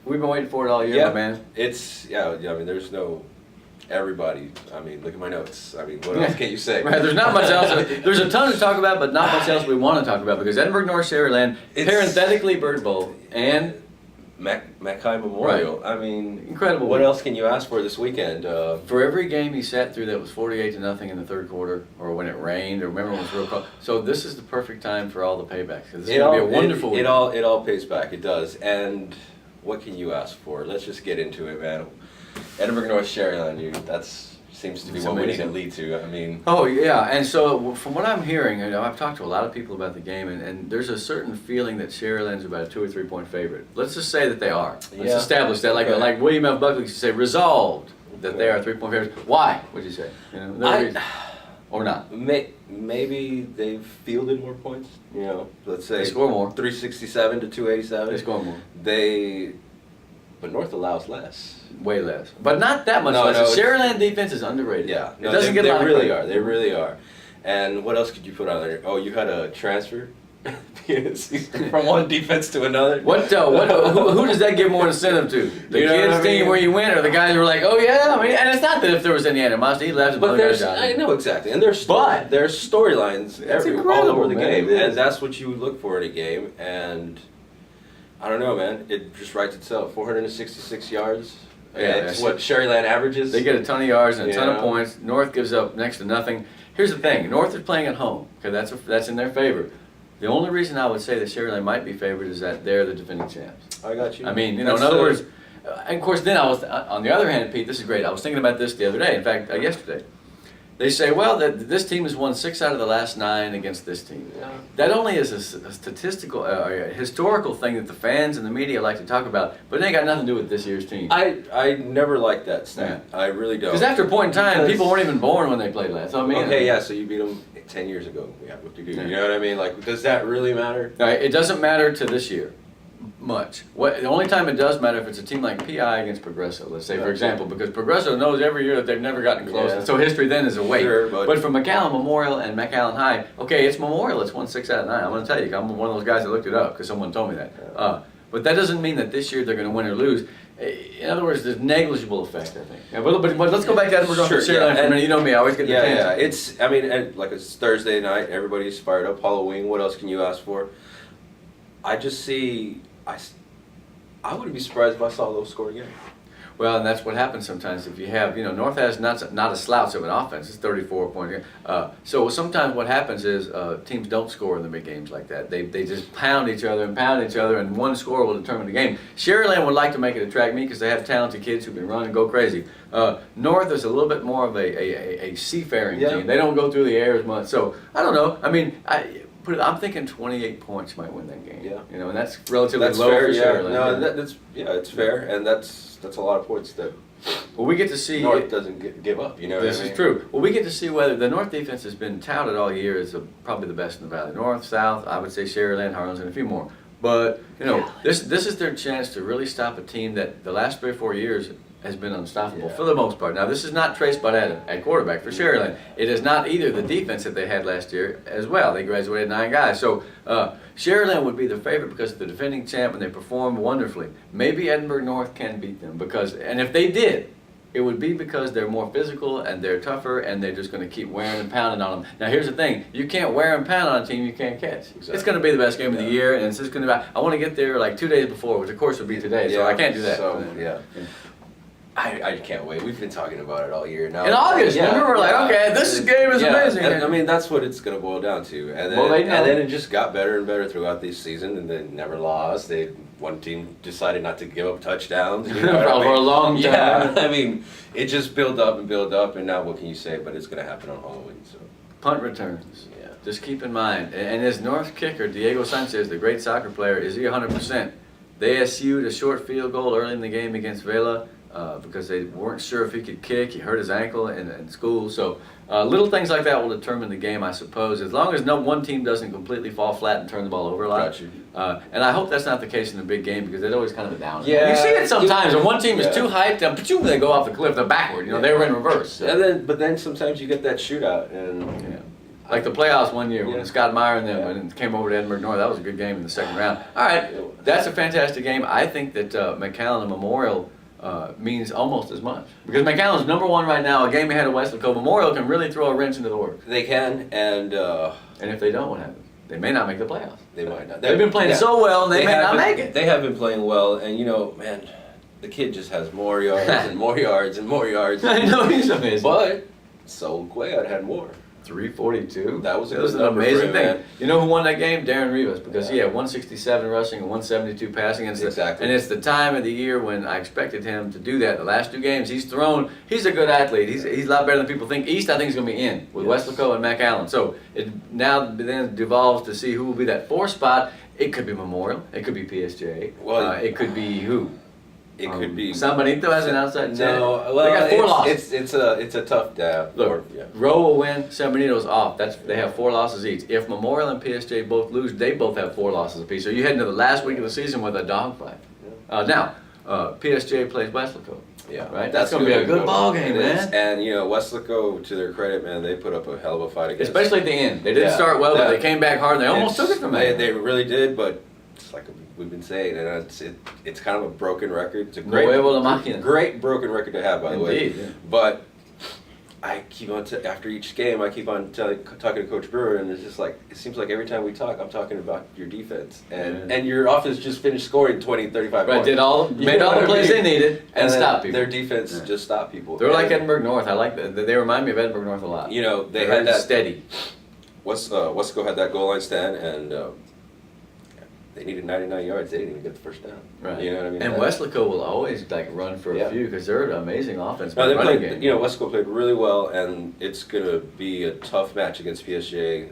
We've been waiting for it all year, my man. I mean, there's no everybody. I mean, look at my notes. I mean, what else can you say? Right, there's not much else. There's a ton to talk about, but not much else we want to talk about because Edinburg North, Sharyland, parenthetically Bird Bowl, and McHi and Memorial. Right. I mean, incredible. What else can you ask for this weekend? For every game he sat through that was 48-0 in the third quarter, or when it rained, or remember when it was real cold. So this is the perfect time for all the paybacks. This is going to be a wonderful week. It all pays back. It does. And what can you ask for? Let's just get into it, man. Edinburg North, Sharyland. Seems to be what we need to lead to. I mean. Oh yeah, and so from what I'm hearing, I've talked to a lot of people about the game, and there's a certain feeling that Sharyland's about a 2 or 3 point favorite. Let's just say that they are. Let's establish that, like William F. Buckley used to say, resolved that they are 3 point favorites. Why would you say? Or not? Maybe they've fielded more points. Let's say they score more. 367 to 287. They score more. But North allows less. Way less. But not that much less. The Sharyland defense is underrated. Yeah. It doesn't get a lot of credit. They really are. They really are. And what else could you put on there? Oh, you had a transfer from one defense to another. Who does that give more incentive to? The kids' team where you win, or the guys who are like, oh yeah, I mean, and it's not that if there was any animosity, he left. But I know exactly, and there's storylines all over the game, and that's what you would look for in a game. And I don't know, man, it just writes itself. 466 yards. Yeah, it's what Sharyland averages. They get a ton of yards and a ton of points. North gives up next to nothing. Here's the thing: North is playing at home, because that's in their favor. The only reason I would say that Sharyland might be favored is that they're the defending champs. I got you. I mean, in other words, and of course, then I was on the other hand, Pete. This is great. I was thinking about this the other day. In fact, yesterday. They say, well, that this team has won 6 out of the last 9 against this team. Yeah. That only is a statistical, historical thing that the fans and the media like to talk about, but it ain't got nothing to do with this year's team. I never liked that stat. Yeah. I really don't. Because after a point in time, people weren't even born when they played last. So, I mean, so you beat them 10 years ago. Yeah, what do you do? You know what I mean? Like, does that really matter? It doesn't matter to this year. Much. The only time it does matter if it's a team like PI against Progresso, let's say, for example, because Progresso knows every year that they've never gotten close, and so history then is a weight. Sure, but for McHi and Memorial and McHi and High, okay, it's Memorial, it's won 6 out of 9. I'm going to tell you, I'm one of those guys that looked it up because someone told me that. But that doesn't mean that this year they're going to win or lose. In other words, there's negligible effect, I think. Yeah, but let's go back to Edinburg North for a minute. You know me, I always get the tangent. It's Thursday night, everybody's fired up, Halloween, what else can you ask for? I just see, I wouldn't be surprised if I saw a low score again. Well, and that's what happens sometimes. If you have, North has not a slouch of an offense. It's 34 points. So sometimes what happens is teams don't score in the big games like that. They just pound each other, and one score will determine the game. Sharyland would like to make it attract me because they have talented kids who can run and go crazy. North is a little bit more of a seafaring team. They don't go through the air as much. So I don't know. I mean, I'm thinking 28 points might win that game. Yeah, and that's relatively low fair, for Sharyland. No, it's fair, and that's a lot of points that. Well, we get to see North doesn't give up. This is true. Well, we get to see whether the North defense has been touted all year as probably the best in the Valley. North, South, I would say Sharyland, Harlan, and a few more. But this is their chance to really stop a team that the last 3 or 4 years has been unstoppable for the most part. Now, this is not Trace Baudet at quarterback for Sharyland. It is not either the defense that they had last year as well. They graduated 9 guys. So Sharyland would be the favorite because of the defending champ, and they performed wonderfully. Maybe Edinburg North can beat them and if they did, it would be because they're more physical and they're tougher and they're just going to keep wearing and pounding on them. Now, here's the thing. You can't wear and pound on a team you can't catch. Exactly. It's going to be the best game of the year, and it's just going to be, I want to get there like 2 days before, which of course would be today, so I can't do that. So, I can't wait. We've been talking about it all year now. In August, remember, we're like, okay, this game is amazing. And, I mean, that's what it's going to boil down to. And then, it just got better and better throughout the season, and they never lost. One team decided not to give up touchdowns. For a long time. Yeah, I mean, it just built up, and now what can you say? But it's going to happen on Halloween. So punt returns. Yeah. Just keep in mind, and his North kicker, Diego Sanchez, the great soccer player, is he 100%? They SU'd a short field goal early in the game against Vela. Because they weren't sure if he could kick. He hurt his ankle in school. So little things like that will determine the game, I suppose, as long as one team doesn't completely fall flat and turn the ball over a lot. And I hope that's not the case in the big game because it's always kind of a downer. Yeah, you see it sometimes when one team is too hyped, they go off the cliff, they're backward. They were in reverse. So. But then sometimes you get that shootout, and Like the playoffs one year when Yeah. Scott Meyer and them Yeah. and came over to Edinburg North. That was a good game in the second round. All right, that's a fantastic game. I think that McAllen and Memorial means almost as much. Because McAllen's #1 right now, a game ahead of Weslaco. Memorial can really throw a wrench into the works. They can, and if they don't, what happens? They may not make the playoffs. they might not. They've been playing so well, and they may not make it. They have been playing well, and man, the kid just has more yards and more yards and more yards. I know, he's amazing. But Saul Cuellar had more. 342. That was an number for amazing him, thing. man. You know who won that game? Darren Rivas, because he had 167 rushing and 172 passing. And it's the time of the year when I expected him to do that. The last 2 games he's thrown. He's a good athlete. He's a lot better than people think. East, I think, is going to be in with Weslaco and McAllen. So it now then devolves to see who will be that 4th spot. It could be Memorial. It could be PSJ. Well, it could be who? It could be San Benito has an outside chance. No, well, they got 4 losses. It's a tough day. Look, Rowe will win. San Benito's off. They have 4 losses each. If Memorial and PSJ both lose, they both have 4 losses apiece. So you head into the last week of the season with a dogfight. Now, PSJ plays Weslaco. Yeah, right. That's going to be a good ball game, man. And Weslaco, to their credit, man, they put up a hell of a fight against. Especially at the end. They didn't start well, but they came back hard. And they almost took it from me. They really did, but it's like we've been saying, and it's kind of a broken record. It's a great broken record to have, by the way. Yeah. But I keep on after each game, I keep on talking to Coach Brewer, and it's just like it seems like every time we talk, I'm talking about your defense, and your offense just finished scoring 20, 35 points. Made all the plays they needed and stopped people. Their defense just stopped people. They're like Edinburg North. I like that. They remind me of Edinburg North a lot. They had that steady. Wesco had that goal line stand, and they needed 99 yards. They didn't even get the first down. Right. You know what I mean? And Weslaco will always run for a few because they're an amazing offense. No, they played. Weslaco played really well, and it's gonna be a tough match against PSJ.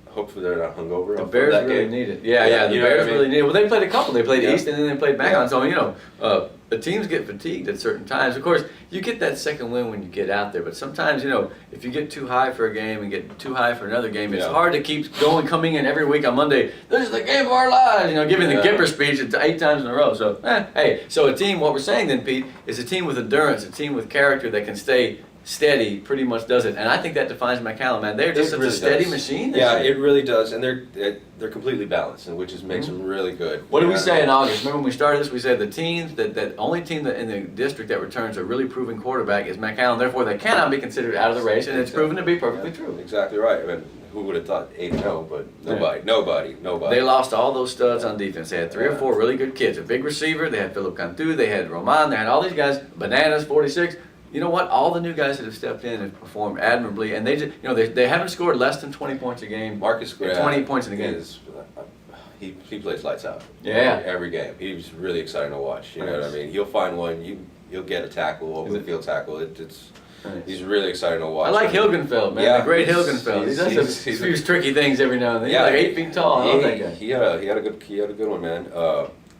Hopefully they're not hungover. The Bears really need it. Yeah, the Bears really need it. Well, they played a couple. They played East and then they played McAllen. So, the teams get fatigued at certain times. Of course, you get that second win when you get out there, but sometimes, if you get too high for a game and get too high for another game, it's hard to keep coming in every week on Monday. This is the game of our lives, giving the Gipper speech 8 times in a row. So, so a team, what we're saying then, Pete, is a team with endurance, a team with character that can stay steady pretty much does it, and I think that defines McAllen, man. They're just such a steady machine. Yeah, it really does, and they're completely balanced, and which makes them really good. What did we say in August? Remember when we started this? We said the teams that only team that in the district that returns a really proven quarterback is McAllen. Therefore, they cannot be considered out of the race, and it's proven to be perfectly true. Exactly right. I mean, who would have thought 8-0? But nobody. They lost all those studs on defense. They had 3 or 4 really good kids. A big receiver. They had Philip Cantu. They had Roman. They had all these guys. Bananas, 46. You know what? All the new guys that have stepped in have performed admirably, and they haven't scored less than 20 points a game. Marcus Graham, 20 points in a game. He plays lights out. Yeah. Every game. He's really exciting to watch. You know what I mean? He'll find one. He'll get a tackle, open field tackle. He's really exciting to watch. I like Hilgenfeld, man. Yeah, the great Hilgenfeld. He does a few tricky things every now and then. He's like 8 feet tall. I love that guy. He had a good one, man.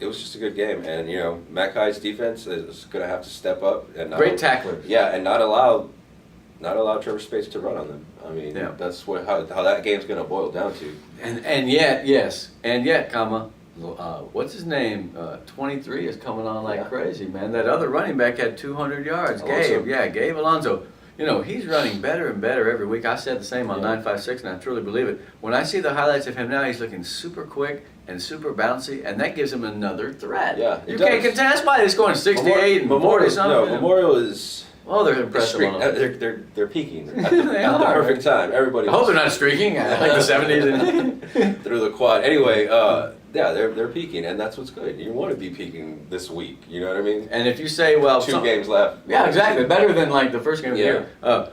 It was just a good game, and McHi's defense is going to have to step up and great tacklers. Yeah, and not allow Trevor Spates to run on them. I mean, that's how that game's going to boil down to. And yet, what's his name? 23 is coming on like crazy, man. That other running back had 200 yards. Alonso. Gabe Alonso. He's running better and better every week. I said the same on 956, and I truly believe it. When I see the highlights of him now, he's looking super quick and super bouncy, and that gives him another threat. Yeah, you can't contest by this scoring 68 and 40 something. No, Memorial is. Oh, they're impressive. They're peaking at the perfect time. Everybody. I hope they're not streaking like the 70s through the quad. Anyway, they're peaking, and that's what's good. You want to be peaking this week. You know what I mean? And if you say, 2 games left. Yeah, exactly. Better than like the first game of the year.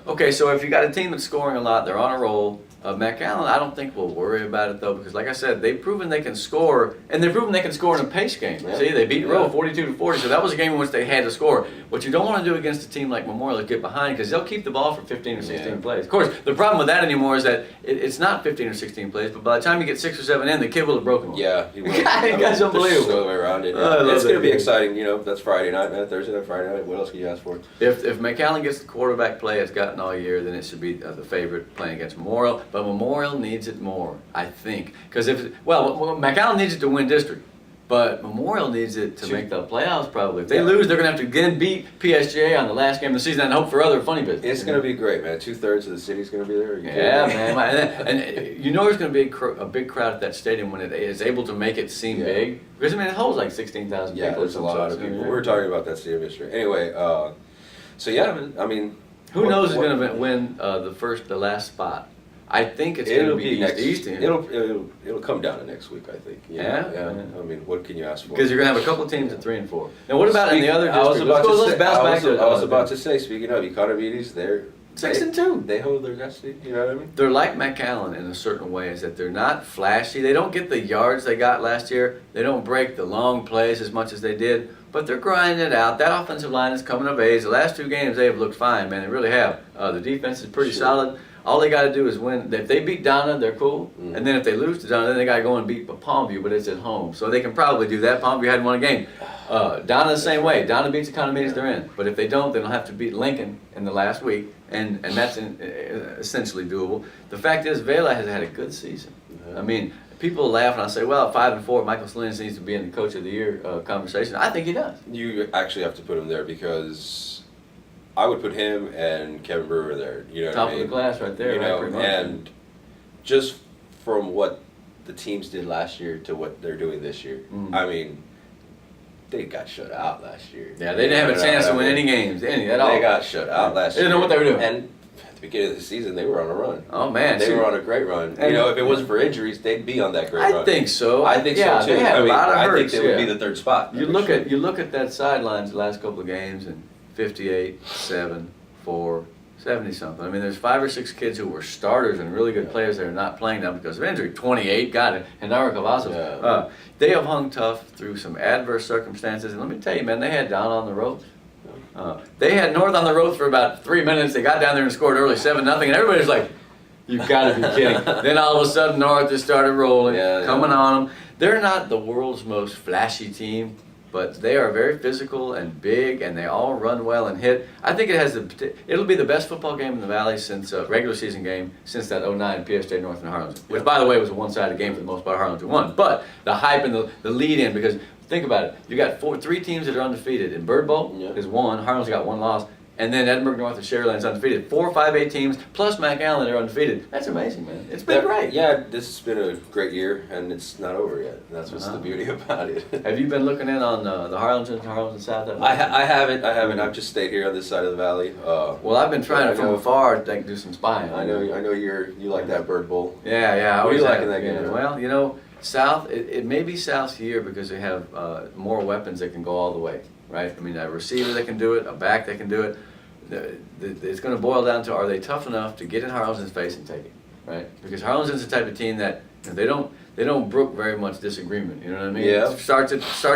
Okay, so if you got a team that's scoring a lot, they're on a roll. McAllen, I don't think we'll worry about it though, because like I said, they've proven they can score, and they've proven they can score in a pace game. Yeah. See, they beat Rowe 42-40, so that was a game in which they had to score. What you don't want to do against a team like Memorial is get behind, because they'll keep the ball for 15 or 16 plays. Of course, the problem with that anymore is that it's not 15 or 16 plays, but by the time you get 6 or 7 in, the kid will have broken one. Yeah, he will. That's unbelievable. There's no way around it. It's going to be exciting. That's Friday night, man. Thursday night, Friday night. What else can you ask for? If McAllen gets the quarterback play it's gotten all year, then it should be the favorite playing against Memorial. But Memorial needs it more, I think, because McAllen needs it to win district. But Memorial needs it to make the playoffs probably. If they Yeah. lose, they're going to have to again beat PSGA on the last game of the season and hope for other funny business. It's going to be great, man. 2/3 of the city's going to be there. Are you Yeah, kidding me? man. And you know there's going to be a big crowd at that stadium when it is able to make it seem big. Because, I mean, it holds like 16,000 Yeah, people. there's a lot of people. We were talking about that stadium yesterday. Anyway, so yeah, man, I mean... Who knows who's going to win the last spot? I think it's going to be East. It'll come down to next week, I think. Yeah. I mean, what can you ask for? Because you're going to have a couple of teams at 3 and 4. Now, what about in the other I was districts? Let's bounce back to I was about to say, speaking of Economides, they're 6 and 2. They hold their destiny. You know what I mean? They're like McAllen in a certain way, is that they're not flashy. They don't get the yards they got last year. They don't break the long plays as much as they did. But they're grinding it out. That offensive line is coming of age. The last 2 games, they have looked fine, man. They really have. The defense is pretty solid. All they got to do is win. If they beat Donna, they're cool. Mm. And then if they lose to Donna, then they got to go and beat Palmview, but it's at home. So they can probably do that. Palmview hadn't won a game. Donna the same way. Donna beats Economides, they're in. But if they don't, then they'll have to beat Lincoln in the last week, and that's essentially doable. The fact is, Vela has had a good season. I mean, people laugh and I say, well, at 5 and 4, Michael Salinas needs to be in the Coach of the Year conversation. I think he does. You actually have to put him there because I would put him and Kevin Brewer there. You know what I mean? Top of the class right there. You right, know, pretty much. and just from what the teams did last year to what they're doing this year, I mean, they got shut out last year. Yeah, they didn't have a chance to win any games, at all. They got shut out last year. They didn't know what they were doing. And at the beginning of the season, they were on a run. Oh, man. They were on a great run. You know, if it wasn't for injuries, they'd be on that great run. I think so. I think yeah, so too. They had a lot of hurts. I think they would be the 3rd spot. You look at that sidelines the last couple of games and 58, 7, 4, 70 something. I mean, there's 5 or 6 kids who were starters and really good players that are not playing now because of injury. 28 got it, and Nara Cavazos. They have hung tough through some adverse circumstances, and let me tell you, man, they had Don on the ropes. They had North on the ropes for about 3 minutes. They got down there and scored early 7-0, and everybody's like, "You've got to be kidding!" Then all of a sudden, North just started rolling, coming on them. They're not the world's most flashy team, but they are very physical and big, and they all run well and hit. I think it'll be the best football game in the Valley since regular season game since that 09 PSJ North and Harlingen, which, by the way, was a one-sided game for the most part. Harlingen won, but the hype and the lead-in, because think about it, you got 3 teams that are undefeated. In Bird Bowl is 1, Harlingen's got 1 loss. And then Edinburg North and Sharyland's undefeated. 4 5A teams plus McAllen are undefeated. That's amazing, man. It's been great. Yeah, this has been a great year, and it's not over yet. That's what's the beauty about it. Have you been looking in on the Harlingen South? I haven't. I've just stayed here on this side of the valley. Well, I've been trying to from afar to do some spying. I know you like that Bird Bowl. Yeah. What do you like in that game? Well, you know, South. It may be South here because they have more weapons that can go all the way. Right. I mean, a receiver that can do it, a back that can do it. It's going to boil down to, are they tough enough to get in Harlingen's face and take it, right? Because Harlingen's the type of team that they don't brook very much disagreement. You know what I mean? Yeah. It starts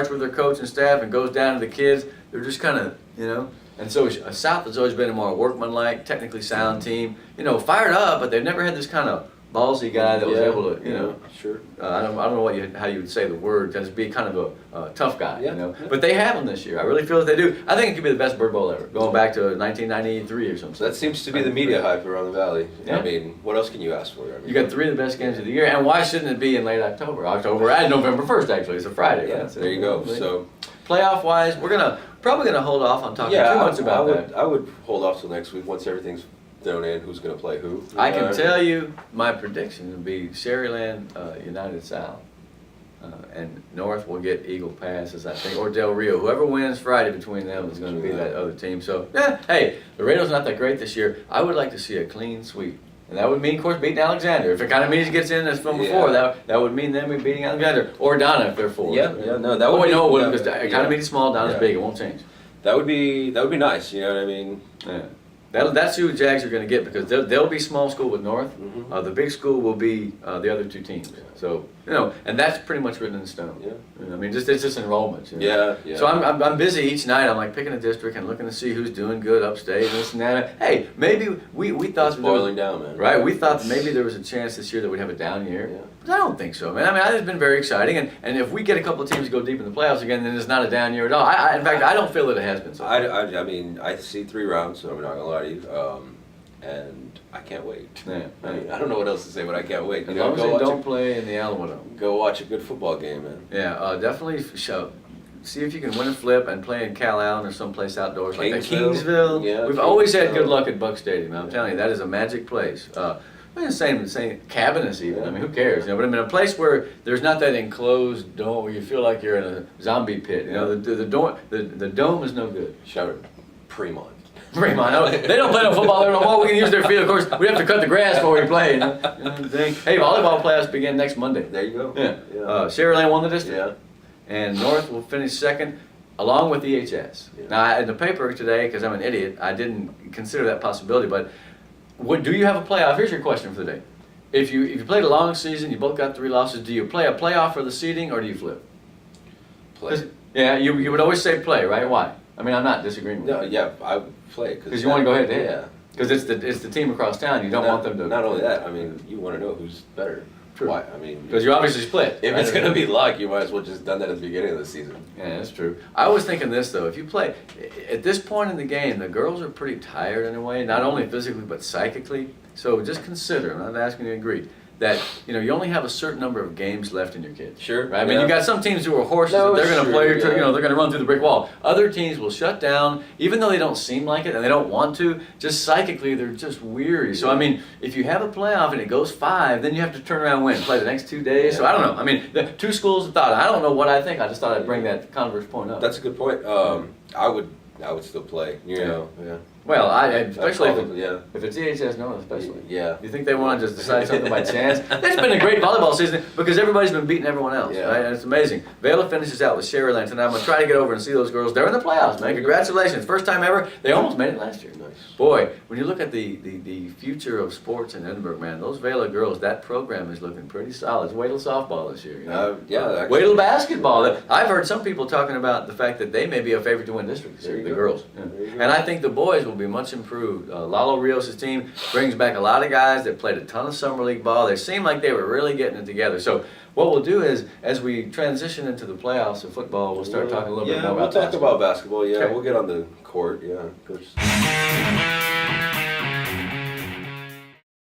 with their coach and staff and goes down to the kids. They're just kind of, you know. And so South has always been a more workmanlike, technically sound team. You know, fired up, but they've never had this kind of ballsy guy that was able to, you know. Sure. I don't know how you would say the word, just be kind of a tough guy, you know. But they have them this year. I really feel that they do. I think it could be the best Bird Bowl ever, going back to 1993 or something. That seems to be the media hype around the Valley. Yeah. I mean, what else can you ask for? I mean, you got 3 of the best games of the year, and why shouldn't it be in late October? October and November 1st, actually. It's a Friday. Yeah, right? there you go. So, playoff-wise, we're probably gonna hold off on talking too much about that. I would hold off till next week once everything's thrown in. Who's going to play who? I can tell you my prediction would be Sharyland, United South, and North will get Eagle Passes, I think, or Del Rio. Whoever wins Friday between them is going to be that other team. So, hey, Laredo's not that great this year. I would like to see a clean sweep. And that would mean, of course, beating Alexander. If Economides gets in as from before, that would mean them beating Alexander. Or Donna if they're 4. No, that would be... No, it wouldn't, because Economides is small, Donna's big. It won't change. That would be nice, you know what I mean? Yeah. That's who the Jags are going to get, because they'll be small school with North. The big school will be the other 2 teams. So, you know, and that's pretty much written in stone. I mean, it's just enrollment. You know? Yeah. So I'm busy each night. I'm like picking a district and looking to see who's doing good upstate and this and that. Hey, maybe we thought... It's boiling down, man. Right? We thought maybe there was a chance this year that we'd have a down year. Yeah. But I don't think so, man. I mean, it's been very exciting. And if we get a couple of teams to go deep in the playoffs again, then it's not a down year at all. In fact, I don't feel that it has been so. I mean, I see 3 rounds, so I'm not going to lie to you. and I can't wait. Yeah. I mean, I don't know what else to say, but I can't wait. As long as they don't play in the Alamo Dome. Go watch a good football game, man. Yeah, definitely see if you can win a flip and play in Cal Allen or someplace outdoors like Kingsville. Yeah, We've always had good luck at Buck Stadium. I'm telling you, that is a magic place. Same cabinets even. I mean, who cares? You know, but I mean, a place where there's not that enclosed dome where you feel like you're in a zombie pit. You know, the dome is no good. Shout out Fremont. Fremont. No, they don't play no football there no more. We can use their field. Of course, we have to cut the grass before we play. You know what I'm saying? Hey, volleyball playoffs begin next Monday. There you go. Yeah. Sharyland won the district. Yeah. And North will finish second, along with EHS. Yeah. Now, in the paper today, because I'm an idiot, I didn't consider that possibility. But do you have a playoff? Here's your question for the day: If you played a long season, you both got 3 losses. Do you play a playoff for the seeding, or do you flip? Play. Yeah, you would always say play, right? Why? I mean, I'm not disagreeing with No, you. yeah, I would play Because you want to go head to head. Yeah. Because it's the team across town. You don't want them to. Not only that, I mean, you want to know who's better. True. Why? I mean, Because you obviously split. if it's going to be luck, you might as well just done that at the beginning of the season. Yeah, that's true. I was thinking this though: if you play at this point in the game, the girls are pretty tired in a way, not only physically but psychically. So just consider. I'm not asking you to agree that you only have a certain number of games left in your kids. Sure. Right? I mean, you got some teams who are horses. No, And they're going to sure, play. yeah. They're going to run through the brick wall. Other teams will shut down, even though they don't seem like it and they don't want to. Just psychically, they're just weary. So I mean, if you have a playoff and it goes 5, then you have to turn around and win. Play the next 2 days. So I don't know. I mean, the 2 schools of thought. I don't know what I think. I just thought I'd bring that converse point up. That's a good point. I would still play. You know. Yeah. Well, especially yeah. if it's EHS North, especially. Yeah. You think they want to just decide something by chance? It's been a great volleyball season because everybody's been beating everyone else, Yeah. right? And it's amazing. Vela finishes out with Sharyland tonight. I'm going to try to get over and see those girls. They're in the playoffs, man. Congratulations. First time ever. They almost made it last year. Nice. Boy, when you look at the future of sports in Edinburg, man, those Vela girls, that program is looking pretty solid. Wait till softball this year. You know? Yeah. Wait till basketball. I've heard some people talking about the fact that they may be a favorite to win district this There year, you the go. girls. Yeah. There you go. And I think the boys will be much improved. Lalo Rios' team brings back a lot of guys that played a ton of summer league ball. They seem like they were really getting it together. So what we'll do is, as we transition into the playoffs of football, we'll start talking a little bit more about basketball. Yeah, we'll talk about basketball. Yeah, Okay. we'll get on the court. Yeah, Coach.